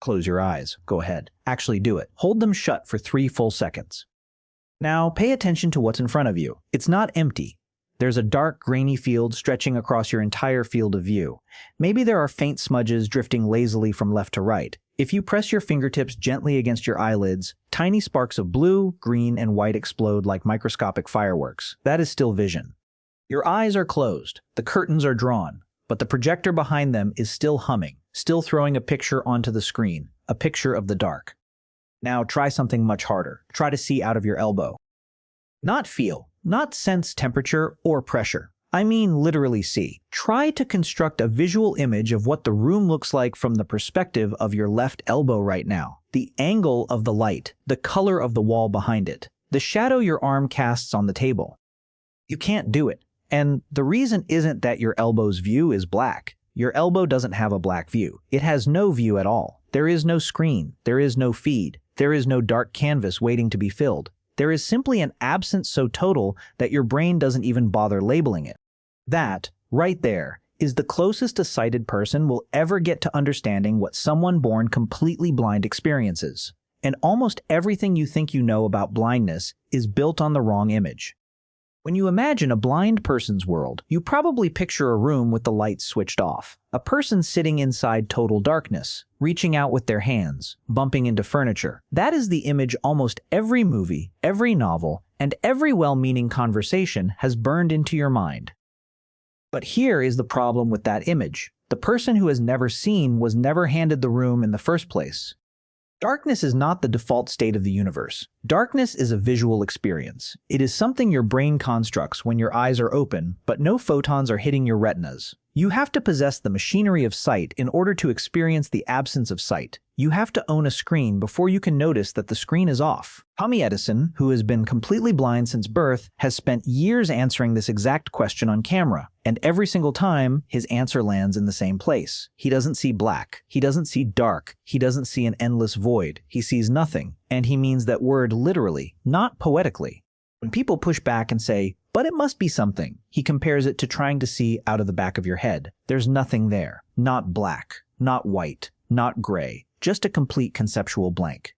Close your eyes. Go ahead. Actually do it. Hold them shut for 3 full seconds. Now pay attention to what's in front of you. It's not empty. There's a dark, grainy field stretching across your entire field of view. Maybe there are faint smudges drifting lazily from left to right. If you press your fingertips gently against your eyelids, tiny sparks of blue, green, and white explode like microscopic fireworks. That is still vision. Your eyes are closed, the curtains are drawn, but the projector behind them is still humming, still throwing a picture onto the screen, a picture of the dark. Now try something much harder. Try to see out of your elbow. Not feel, not sense temperature or pressure. I mean literally see. Try to construct a visual image of what the room looks like from the perspective of your left elbow right now. The angle of the light, the color of the wall behind it, the shadow your arm casts on the table. You can't do it. And the reason isn't that your elbow's view is black. Your elbow doesn't have a black view. It has no view at all. There is no screen. There is no feed. There is no dark canvas waiting to be filled. There is simply an absence so total that your brain doesn't even bother labeling it. That, right there, is the closest a sighted person will ever get to understanding what someone born completely blind experiences. And almost everything you think you know about blindness is built on the wrong image. When you imagine a blind person's world, you probably picture a room with the lights switched off. A person sitting inside total darkness, reaching out with their hands, bumping into furniture. That is the image almost every movie, every novel, and every well-meaning conversation has burned into your mind. But here is the problem with that image. The person who has never seen was never handed the room in the first place. Darkness is not the default state of the universe. Darkness is a visual experience. It is something your brain constructs when your eyes are open, but no photons are hitting your retinas. You have to possess the machinery of sight in order to experience the absence of sight. You have to own a screen before you can notice that the screen is off. Thomas Edison, who has been completely blind since birth, has spent years answering this exact question on camera, and every single time, his answer lands in the same place. He doesn't see black. He doesn't see dark. He doesn't see an endless void. He sees nothing, and he means that word literally, not poetically. When people push back and say, "But it must be something," he compares it to trying to see out of the back of your head. There's nothing there. Not black, not white, not gray, just a complete conceptual blank.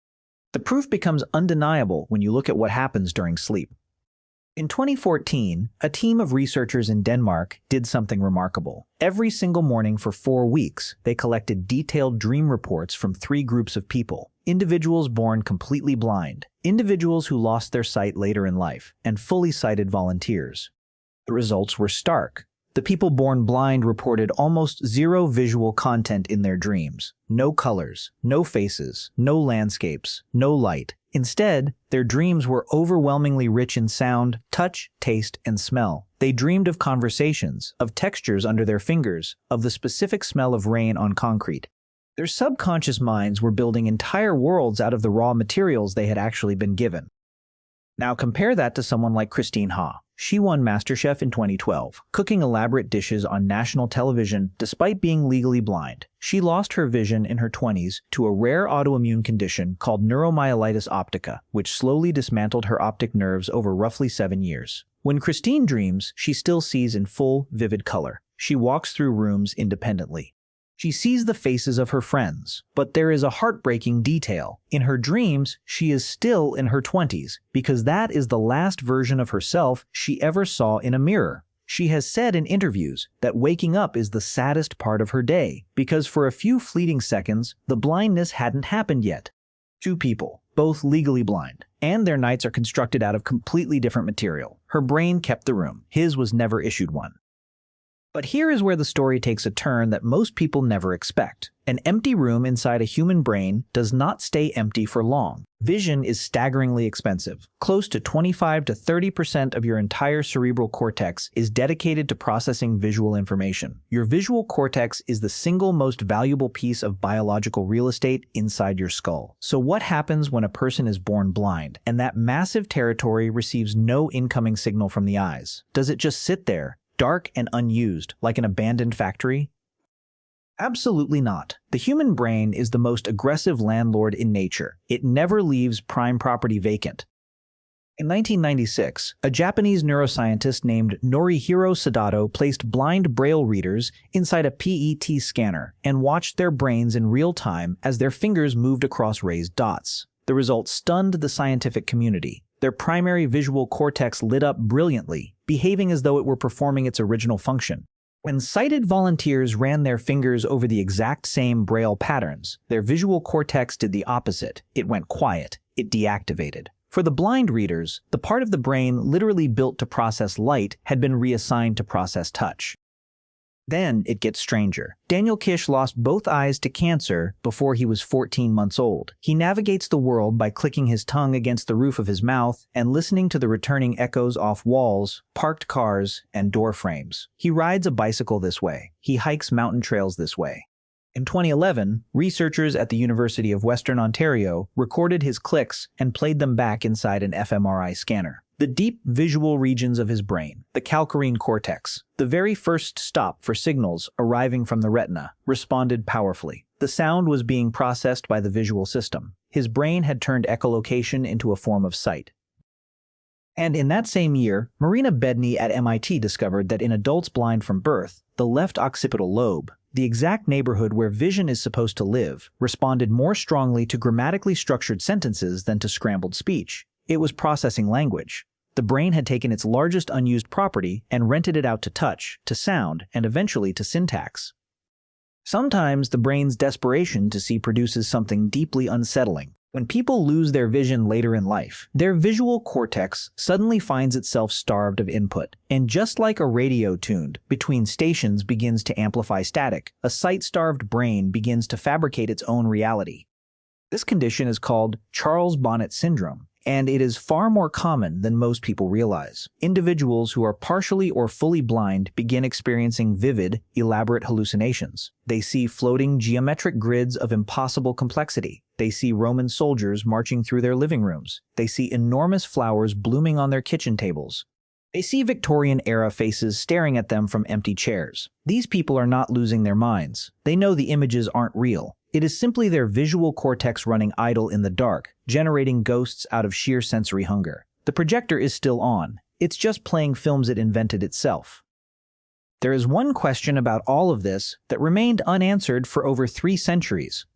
The proof becomes undeniable when you look at what happens during sleep. In 2014, a team of researchers in Denmark did something remarkable. Every single morning for 4 weeks, they collected detailed dream reports from 3 groups of people: individuals born completely blind, individuals who lost their sight later in life, and fully sighted volunteers. The results were stark. The people born blind reported almost zero visual content in their dreams. No colors, no faces, no landscapes, no light. Instead, their dreams were overwhelmingly rich in sound, touch, taste, and smell. They dreamed of conversations, of textures under their fingers, of the specific smell of rain on concrete. Their subconscious minds were building entire worlds out of the raw materials they had actually been given. Now compare that to someone like Christine Ha. She won MasterChef in 2012, cooking elaborate dishes on national television despite being legally blind. She lost her vision in her 20s to a rare autoimmune condition called neuromyelitis optica, which slowly dismantled her optic nerves over roughly 7 years. When Christine dreams, she still sees in full, vivid color. She walks through rooms independently. She sees the faces of her friends, but there is a heartbreaking detail. In her dreams, she is still in her 20s, because that is the last version of herself she ever saw in a mirror. She has said in interviews that waking up is the saddest part of her day, because for a few fleeting seconds, the blindness hadn't happened yet. 2 people, both legally blind, and their nights are constructed out of completely different material. Her brain kept the room. His was never issued one. But here is where the story takes a turn that most people never expect. An empty room inside a human brain does not stay empty for long. Vision is staggeringly expensive. Close to 25 to 30% of your entire cerebral cortex is dedicated to processing visual information. Your visual cortex is the single most valuable piece of biological real estate inside your skull. So what happens when a person is born blind, and that massive territory receives no incoming signal from the eyes? Does it just sit there, dark and unused, like an abandoned factory? Absolutely not. The human brain is the most aggressive landlord in nature. It never leaves prime property vacant. In 1996, a Japanese neuroscientist named Norihiro Sadato placed blind braille readers inside a PET scanner and watched their brains in real time as their fingers moved across raised dots. The results stunned the scientific community. Their primary visual cortex lit up brilliantly, behaving as though it were performing its original function. When sighted volunteers ran their fingers over the exact same braille patterns, their visual cortex did the opposite. It went quiet. It deactivated. For the blind readers, the part of the brain literally built to process light had been reassigned to process touch. Then it gets stranger. Daniel Kish lost both eyes to cancer before he was 14 months old. He navigates the world by clicking his tongue against the roof of his mouth and listening to the returning echoes off walls, parked cars, and door frames. He rides a bicycle this way. He hikes mountain trails this way. In 2011, researchers at the University of Western Ontario recorded his clicks and played them back inside an fMRI scanner. The deep visual regions of his brain, the calcarine cortex, the very first stop for signals arriving from the retina, responded powerfully. The sound was being processed by the visual system. His brain had turned echolocation into a form of sight. And in that same year, Marina Bedney at MIT discovered that in adults blind from birth, the left occipital lobe, the exact neighborhood where vision is supposed to live, responded more strongly to grammatically structured sentences than to scrambled speech. It was processing language. The brain had taken its largest unused property and rented it out to touch, to sound, and eventually to syntax. Sometimes the brain's desperation to see produces something deeply unsettling. When people lose their vision later in life, their visual cortex suddenly finds itself starved of input. And just like a radio tuned between stations begins to amplify static, a sight-starved brain begins to fabricate its own reality. This condition is called Charles Bonnet syndrome, and it is far more common than most people realize. Individuals who are partially or fully blind begin experiencing vivid, elaborate hallucinations. They see floating geometric grids of impossible complexity. They see Roman soldiers marching through their living rooms. They see enormous flowers blooming on their kitchen tables. They see Victorian-era faces staring at them from empty chairs. These people are not losing their minds. They know the images aren't real. It is simply their visual cortex running idle in the dark, generating ghosts out of sheer sensory hunger. The projector is still on. It's just playing films it invented itself. There is one question about all of this that remained unanswered for over 3 centuries.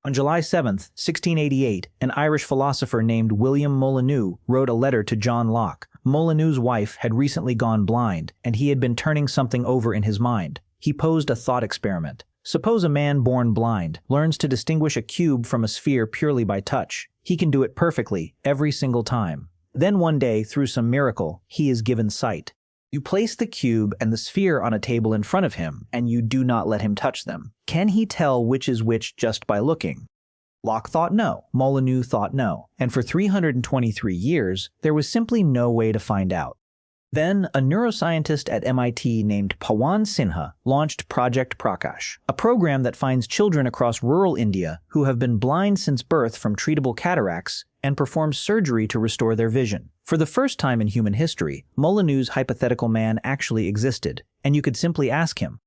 On July 7, 1688, an Irish philosopher named William Molyneux wrote a letter to John Locke. Molyneux's wife had recently gone blind, and he had been turning something over in his mind. He posed a thought experiment. Suppose a man born blind learns to distinguish a cube from a sphere purely by touch. He can do it perfectly, every single time. Then one day, through some miracle, he is given sight. You place the cube and the sphere on a table in front of him, and you do not let him touch them. Can he tell which is which just by looking? Locke thought no. Molyneux thought no. And for 323 years, there was simply no way to find out. Then, a neuroscientist at MIT named Pawan Sinha launched Project Prakash, a program that finds children across rural India who have been blind since birth from treatable cataracts and performs surgery to restore their vision. For the first time in human history, Molyneux's hypothetical man actually existed, and you could simply ask him.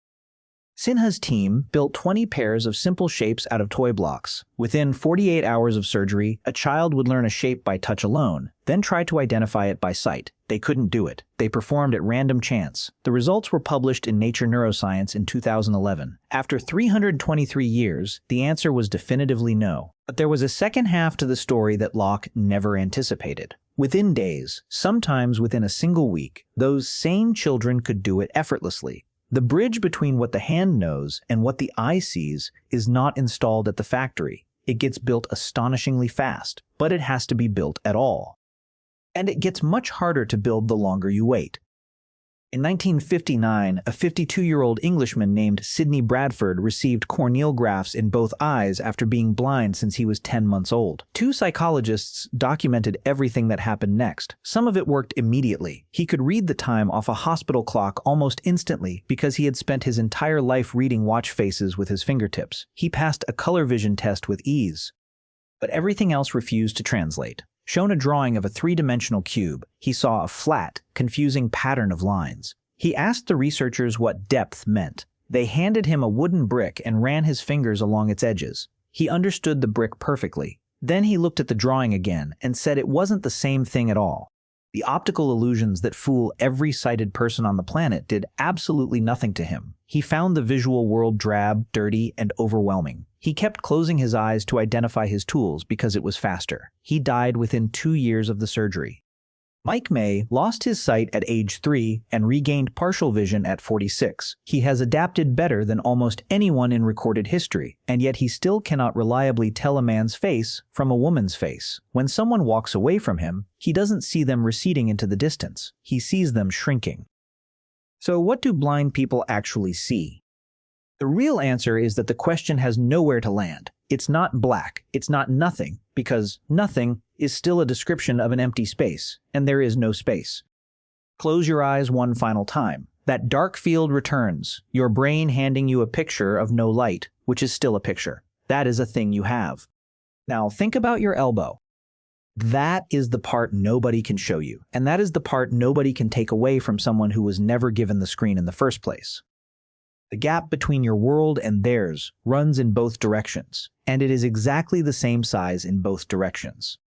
Sinha's team built 20 pairs of simple shapes out of toy blocks. Within 48 hours of surgery, a child would learn a shape by touch alone, then try to identify it by sight. They couldn't do it. They performed at random chance. The results were published in Nature Neuroscience in 2011. After 323 years, the answer was definitively no. But there was a second half to the story that Locke never anticipated. Within days, sometimes within a single week, those sane children could do it effortlessly. The bridge between what the hand knows and what the eye sees is not installed at the factory. It gets built astonishingly fast, but it has to be built at all. And it gets much harder to build the longer you wait. In 1959, a 52-year-old Englishman named Sidney Bradford received corneal grafts in both eyes after being blind since he was 10 months old. 2 psychologists documented everything that happened next. Some of it worked immediately. He could read the time off a hospital clock almost instantly because he had spent his entire life reading watch faces with his fingertips. He passed a color vision test with ease. But everything else refused to translate. Shown a drawing of a 3-dimensional cube, he saw a flat, confusing pattern of lines. He asked the researchers what depth meant. They handed him a wooden brick and ran his fingers along its edges. He understood the brick perfectly. Then he looked at the drawing again and said it wasn't the same thing at all. The optical illusions that fool every sighted person on the planet did absolutely nothing to him. He found the visual world drab, dirty, and overwhelming. He kept closing his eyes to identify his tools because it was faster. He died within 2 years of the surgery. Mike May lost his sight at age 3 and regained partial vision at 46. He has adapted better than almost anyone in recorded history, and yet he still cannot reliably tell a man's face from a woman's face. When someone walks away from him, he doesn't see them receding into the distance. He sees them shrinking. So what do blind people actually see? The real answer is that the question has nowhere to land. It's not black, it's not nothing, because nothing is still a description of an empty space, and there is no space. Close your eyes one final time. That dark field returns, your brain handing you a picture of no light, which is still a picture. That is a thing you have. Now think about your elbow. That is the part nobody can show you, and that is the part nobody can take away from someone who was never given the screen in the first place. The gap between your world and theirs runs in both directions, and it is exactly the same size in both directions.